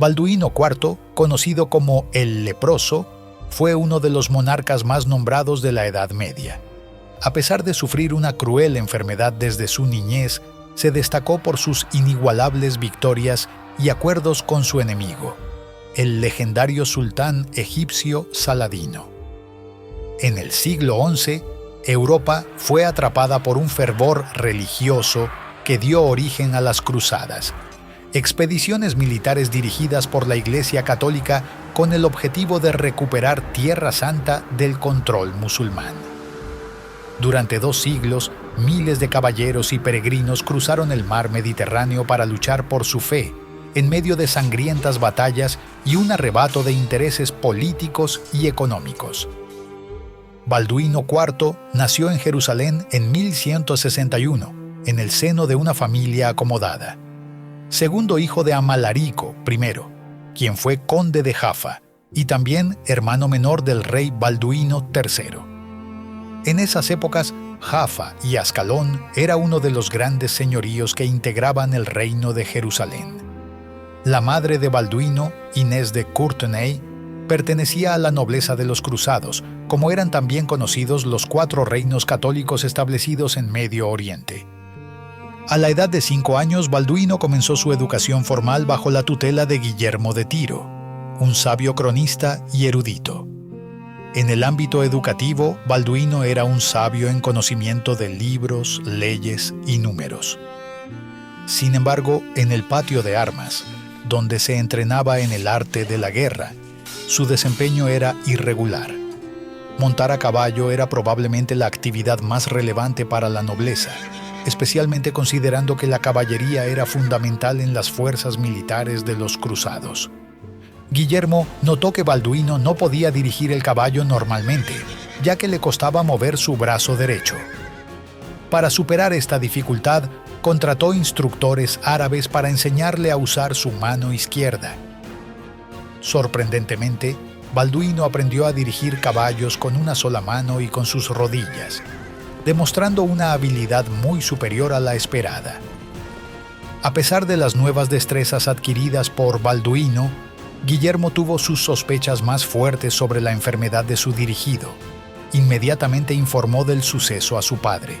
Balduino IV, conocido como el Leproso, fue uno de los monarcas más nombrados de la Edad Media. A pesar de sufrir una cruel enfermedad desde su niñez, se destacó por sus inigualables victorias y acuerdos con su enemigo, el legendario sultán egipcio Saladino. En el siglo XI, Europa fue atrapada por un fervor religioso que dio origen a las cruzadas, expediciones militares dirigidas por la Iglesia Católica con el objetivo de recuperar Tierra Santa del control musulmán. Durante 2 siglos, miles de caballeros y peregrinos cruzaron el mar Mediterráneo para luchar por su fe, en medio de sangrientas batallas y un arrebato de intereses políticos y económicos. Balduino IV nació en Jerusalén en 1161, en el seno de una familia acomodada. Segundo hijo de Amalarico I, quien fue conde de Jaffa, y también hermano menor del rey Balduino III. En esas épocas, Jaffa y Ascalón era uno de los grandes señoríos que integraban el reino de Jerusalén. La madre de Balduino, Inés de Courtenay, pertenecía a la nobleza de los cruzados, como eran también conocidos los 4 reinos católicos establecidos en Medio Oriente. A la edad de 5 años, Balduino comenzó su educación formal bajo la tutela de Guillermo de Tiro, un sabio cronista y erudito. En el ámbito educativo, Balduino era un sabio en conocimiento de libros, leyes y números. Sin embargo, en el patio de armas, donde se entrenaba en el arte de la guerra, su desempeño era irregular. Montar a caballo era probablemente la actividad más relevante para la nobleza, especialmente considerando que la caballería era fundamental en las fuerzas militares de los cruzados. Guillermo notó que Balduino no podía dirigir el caballo normalmente, ya que le costaba mover su brazo derecho. Para superar esta dificultad, contrató instructores árabes para enseñarle a usar su mano izquierda. Sorprendentemente, Balduino aprendió a dirigir caballos con una sola mano y con sus rodillas, demostrando una habilidad muy superior a la esperada. A pesar de las nuevas destrezas adquiridas por Balduino, Guillermo tuvo sus sospechas más fuertes sobre la enfermedad de su dirigido. Inmediatamente informó del suceso a su padre.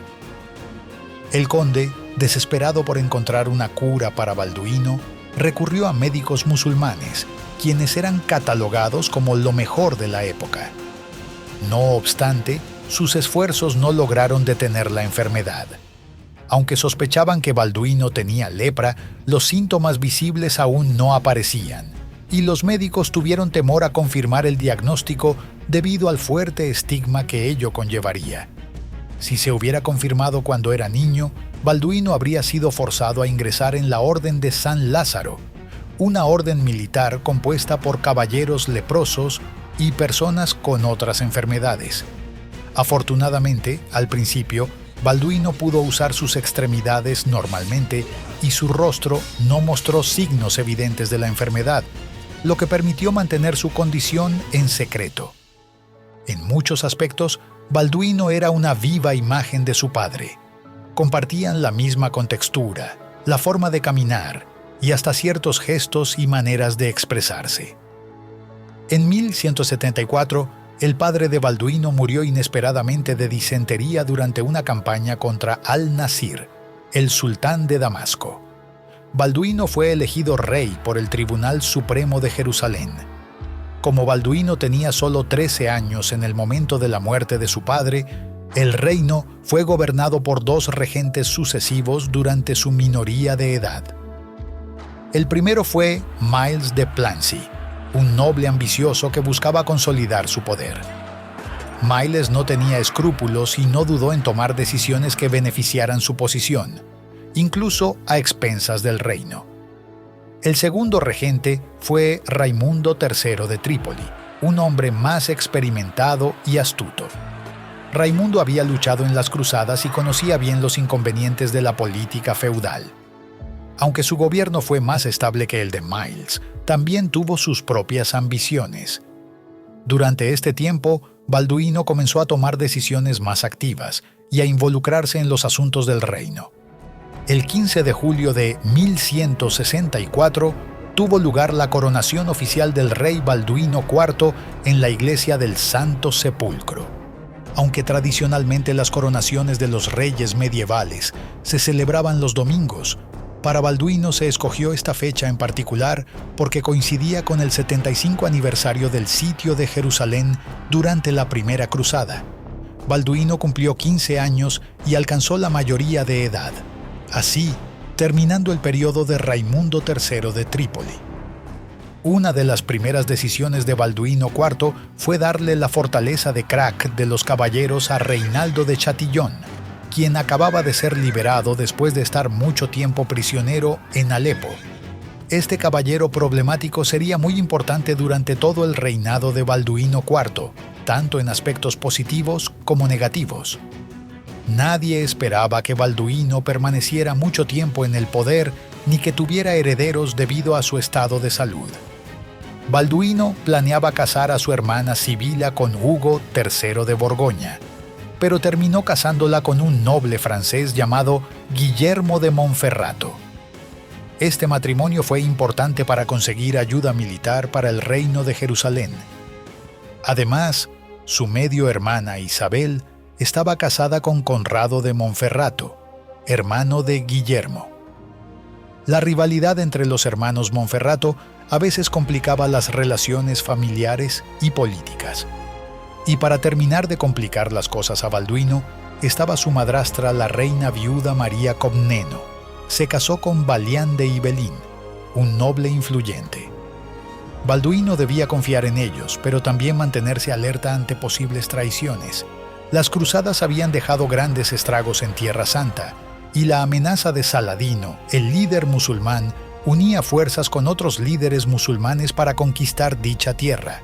El conde, desesperado por encontrar una cura para Balduino, recurrió a médicos musulmanes, quienes eran catalogados como lo mejor de la época. No obstante, sus esfuerzos no lograron detener la enfermedad. Aunque sospechaban que Balduino tenía lepra, los síntomas visibles aún no aparecían, y los médicos tuvieron temor a confirmar el diagnóstico debido al fuerte estigma que ello conllevaría. Si se hubiera confirmado cuando era niño, Balduino habría sido forzado a ingresar en la Orden de San Lázaro, una orden militar compuesta por caballeros leprosos y personas con otras enfermedades. Afortunadamente, al principio, Balduino pudo usar sus extremidades normalmente y su rostro no mostró signos evidentes de la enfermedad, lo que permitió mantener su condición en secreto. En muchos aspectos, Balduino era una viva imagen de su padre. Compartían la misma contextura, la forma de caminar y hasta ciertos gestos y maneras de expresarse. En 1174, el padre de Balduino murió inesperadamente de disentería durante una campaña contra Al-Nasir, el sultán de Damasco. Balduino fue elegido rey por el Tribunal Supremo de Jerusalén. Como Balduino tenía solo 13 años en el momento de la muerte de su padre, el reino fue gobernado por 2 regentes sucesivos durante su minoría de edad. El primero fue Miles de Plancy, un noble ambicioso que buscaba consolidar su poder. Miles no tenía escrúpulos y no dudó en tomar decisiones que beneficiaran su posición, incluso a expensas del reino. El segundo regente fue Raimundo III de Trípoli, un hombre más experimentado y astuto. Raimundo había luchado en las cruzadas y conocía bien los inconvenientes de la política feudal. Aunque su gobierno fue más estable que el de Miles, también tuvo sus propias ambiciones. Durante este tiempo, Balduino comenzó a tomar decisiones más activas y a involucrarse en los asuntos del reino. El 15 de julio de 1164, tuvo lugar la coronación oficial del rey Balduino IV en la iglesia del Santo Sepulcro. Aunque tradicionalmente las coronaciones de los reyes medievales se celebraban los domingos, para Balduino se escogió esta fecha en particular porque coincidía con el 75 aniversario del sitio de Jerusalén durante la Primera Cruzada. Balduino cumplió 15 años y alcanzó la mayoría de edad, así terminando el periodo de Raimundo III de Trípoli. Una de las primeras decisiones de Balduino IV fue darle la fortaleza de Crac de los caballeros a Reinaldo de Chatillon, quien acababa de ser liberado después de estar mucho tiempo prisionero en Alepo. Este caballero problemático sería muy importante durante todo el reinado de Balduino IV, tanto en aspectos positivos como negativos. Nadie esperaba que Balduino permaneciera mucho tiempo en el poder ni que tuviera herederos debido a su estado de salud. Balduino planeaba casar a su hermana Sibila con Hugo III de Borgoña, pero terminó casándola con un noble francés llamado Guillermo de Monferrato. Este matrimonio fue importante para conseguir ayuda militar para el reino de Jerusalén. Además, su medio hermana Isabel estaba casada con Conrado de Monferrato, hermano de Guillermo. La rivalidad entre los hermanos Monferrato a veces complicaba las relaciones familiares y políticas. Y para terminar de complicar las cosas a Balduino, estaba su madrastra, la reina viuda María Comneno. Se casó con Balián de Ibelín, un noble influyente. Balduino debía confiar en ellos, pero también mantenerse alerta ante posibles traiciones. Las cruzadas habían dejado grandes estragos en Tierra Santa, y la amenaza de Saladino, el líder musulmán, unía fuerzas con otros líderes musulmanes para conquistar dicha tierra.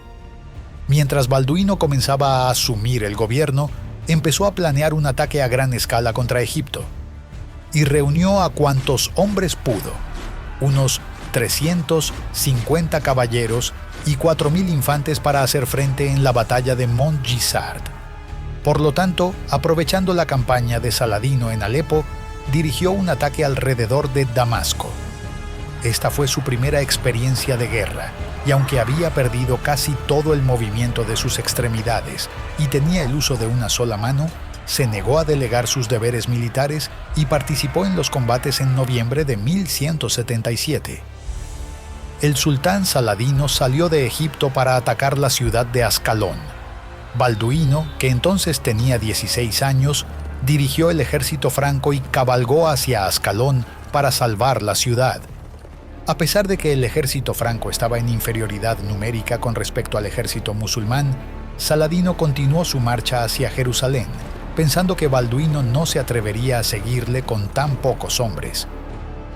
Mientras Balduino comenzaba a asumir el gobierno, empezó a planear un ataque a gran escala contra Egipto, y reunió a cuantos hombres pudo, unos 350 caballeros y 4.000 infantes para hacer frente en la batalla de Montgisard. Por lo tanto, aprovechando la campaña de Saladino en Alepo, dirigió un ataque alrededor de Damasco. Esta fue su primera experiencia de guerra, y aunque había perdido casi todo el movimiento de sus extremidades y tenía el uso de una sola mano, se negó a delegar sus deberes militares y participó en los combates en noviembre de 1177. El sultán Saladino salió de Egipto para atacar la ciudad de Ascalón. Balduino, que entonces tenía 16 años, dirigió el ejército franco y cabalgó hacia Ascalón para salvar la ciudad. A pesar de que el ejército franco estaba en inferioridad numérica con respecto al ejército musulmán, Saladino continuó su marcha hacia Jerusalén, pensando que Balduino no se atrevería a seguirle con tan pocos hombres.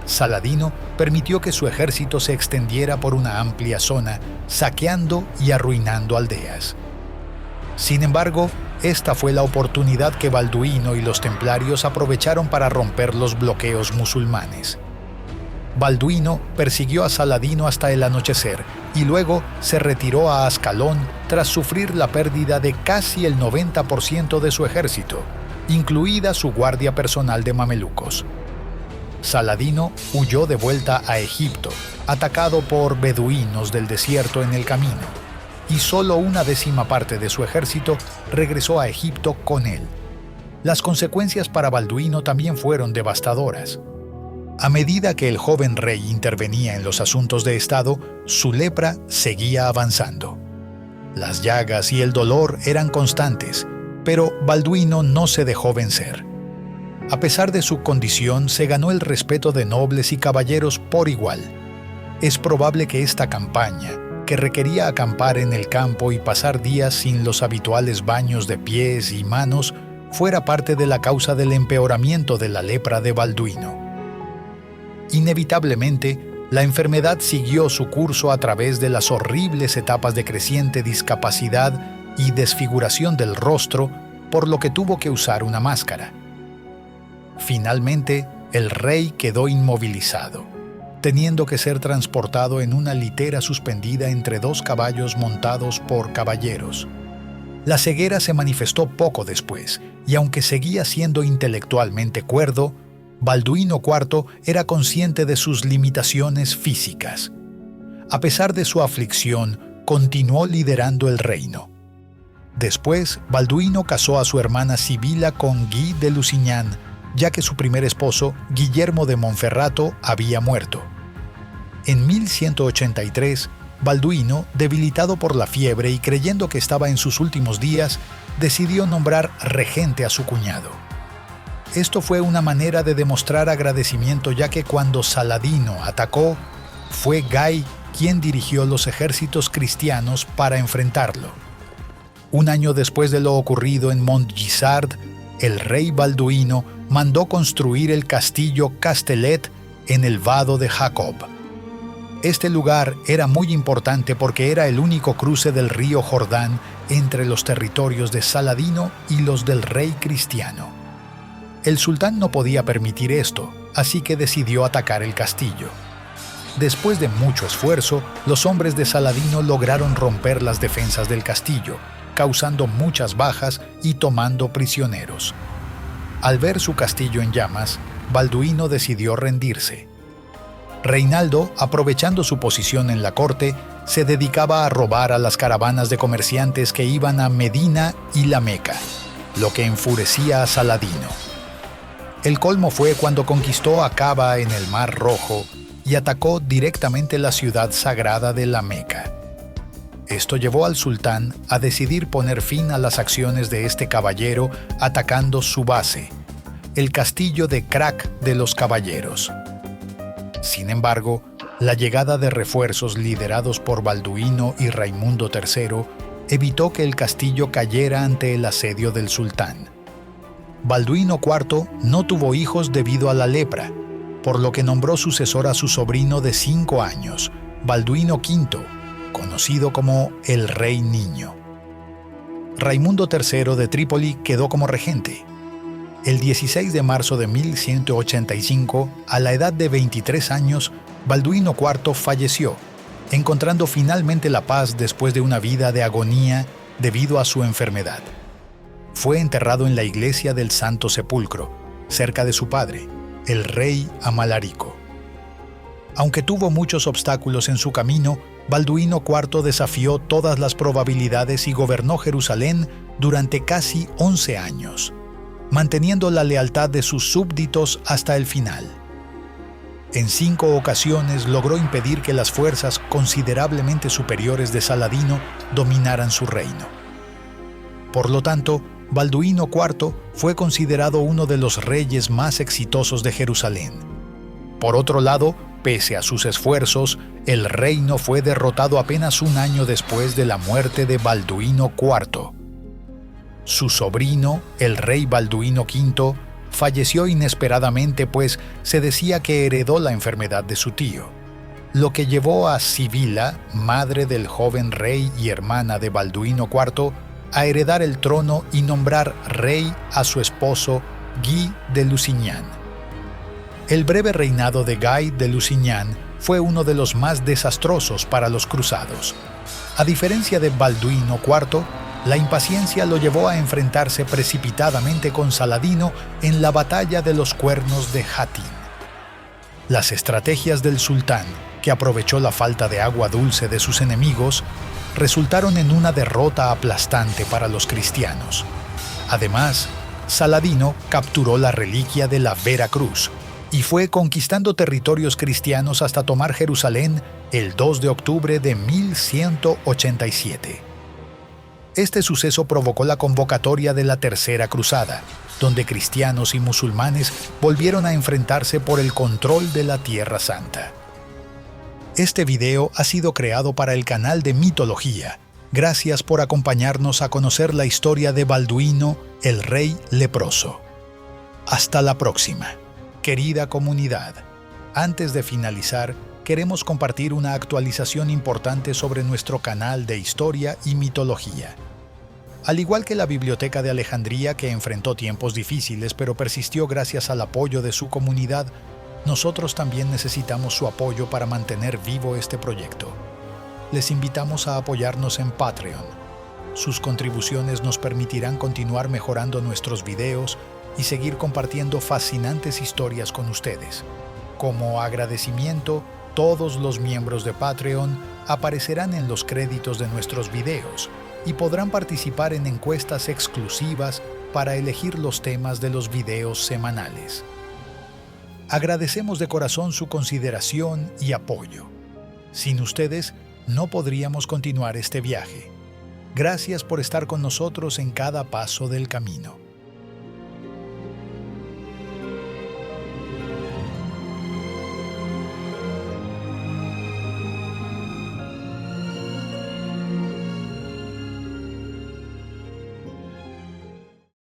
Saladino permitió que su ejército se extendiera por una amplia zona, saqueando y arruinando aldeas. Sin embargo, esta fue la oportunidad que Balduino y los templarios aprovecharon para romper los bloqueos musulmanes. Balduino persiguió a Saladino hasta el anochecer y luego se retiró a Ascalón tras sufrir la pérdida de casi el 90% de su ejército, incluida su guardia personal de mamelucos. Saladino huyó de vuelta a Egipto, atacado por beduinos del desierto en el camino, y solo una 10ª parte de su ejército regresó a Egipto con él. Las consecuencias para Balduino también fueron devastadoras. A medida que el joven rey intervenía en los asuntos de Estado, su lepra seguía avanzando. Las llagas y el dolor eran constantes, pero Balduino no se dejó vencer. A pesar de su condición, se ganó el respeto de nobles y caballeros por igual. Es probable que esta campaña, que requería acampar en el campo y pasar días sin los habituales baños de pies y manos, fuera parte de la causa del empeoramiento de la lepra de Balduino. Inevitablemente, la enfermedad siguió su curso a través de las horribles etapas de creciente discapacidad y desfiguración del rostro, por lo que tuvo que usar una máscara. Finalmente, el rey quedó inmovilizado, teniendo que ser transportado en una litera suspendida entre 2 caballos montados por caballeros. La ceguera se manifestó poco después, y aunque seguía siendo intelectualmente cuerdo, Balduino IV era consciente de sus limitaciones físicas. A pesar de su aflicción, continuó liderando el reino. Después, Balduino casó a su hermana Sibila con Guy de Lusignan, ya que su primer esposo, Guillermo de Monferrato, había muerto. En 1183, Balduino, debilitado por la fiebre y creyendo que estaba en sus últimos días, decidió nombrar regente a su cuñado. Esto fue una manera de demostrar agradecimiento, ya que cuando Saladino atacó, fue Guy quien dirigió los ejércitos cristianos para enfrentarlo. Un año después de lo ocurrido en Montgisard, el rey Balduino mandó construir el castillo Castellet en el vado de Jacob. Este lugar era muy importante porque era el único cruce del río Jordán entre los territorios de Saladino y los del rey cristiano. El sultán no podía permitir esto, así que decidió atacar el castillo. Después de mucho esfuerzo, los hombres de Saladino lograron romper las defensas del castillo, causando muchas bajas y tomando prisioneros. Al ver su castillo en llamas, Balduino decidió rendirse. Reinaldo, aprovechando su posición en la corte, se dedicaba a robar a las caravanas de comerciantes que iban a Medina y la Meca, lo que enfurecía a Saladino. El colmo fue cuando conquistó Aqaba en el Mar Rojo y atacó directamente la ciudad sagrada de la Meca. Esto llevó al sultán a decidir poner fin a las acciones de este caballero atacando su base, el castillo de Krak de los Caballeros. Sin embargo, la llegada de refuerzos liderados por Balduino y Raimundo III evitó que el castillo cayera ante el asedio del sultán. Balduino IV no tuvo hijos debido a la lepra, por lo que nombró sucesor a su sobrino de 5 años, Balduino V, conocido como el Rey Niño. Raimundo III de Trípoli quedó como regente. El 16 de marzo de 1185, a la edad de 23 años, Balduino IV falleció, encontrando finalmente la paz después de una vida de agonía debido a su enfermedad. Fue enterrado en la iglesia del Santo Sepulcro, cerca de su padre, el rey Amalarico. Aunque tuvo muchos obstáculos en su camino, Balduino IV desafió todas las probabilidades y gobernó Jerusalén durante casi 11 años, manteniendo la lealtad de sus súbditos hasta el final. En 5 ocasiones logró impedir que las fuerzas considerablemente superiores de Saladino dominaran su reino. Por lo tanto, Balduino IV fue considerado uno de los reyes más exitosos de Jerusalén. Por otro lado, pese a sus esfuerzos, el reino fue derrotado apenas un año después de la muerte de Balduino IV. Su sobrino, el rey Balduino V, falleció inesperadamente, pues se decía que heredó la enfermedad de su tío, lo que llevó a Sibila, madre del joven rey y hermana de Balduino IV, a heredar el trono y nombrar rey a su esposo Guy de Lusignan. El breve reinado de Guy de Lusignan fue uno de los más desastrosos para los cruzados. A diferencia de Balduino IV, la impaciencia lo llevó a enfrentarse precipitadamente con Saladino en la batalla de los Cuernos de Hattin. Las estrategias del sultán, que aprovechó la falta de agua dulce de sus enemigos, resultaron en una derrota aplastante para los cristianos. Además, Saladino capturó la reliquia de la Vera Cruz y fue conquistando territorios cristianos hasta tomar Jerusalén el 2 de octubre de 1187. Este suceso provocó la convocatoria de la Tercera Cruzada, donde cristianos y musulmanes volvieron a enfrentarse por el control de la Tierra Santa. Este video ha sido creado para el canal de Mitología. Gracias por acompañarnos a conocer la historia de Balduino, el rey leproso. Hasta la próxima, querida comunidad. Antes de finalizar, queremos compartir una actualización importante sobre nuestro canal de Historia y Mitología. Al igual que la Biblioteca de Alejandría, que enfrentó tiempos difíciles pero persistió gracias al apoyo de su comunidad, nosotros también necesitamos su apoyo para mantener vivo este proyecto. Les invitamos a apoyarnos en Patreon. Sus contribuciones nos permitirán continuar mejorando nuestros videos y seguir compartiendo fascinantes historias con ustedes. Como agradecimiento, Todos los miembros de Patreon aparecerán en los créditos de nuestros videos y podrán participar en encuestas exclusivas para elegir los temas de los videos semanales. Agradecemos de corazón su consideración y apoyo. Sin ustedes, no podríamos continuar este viaje. Gracias por estar con nosotros en cada paso del camino.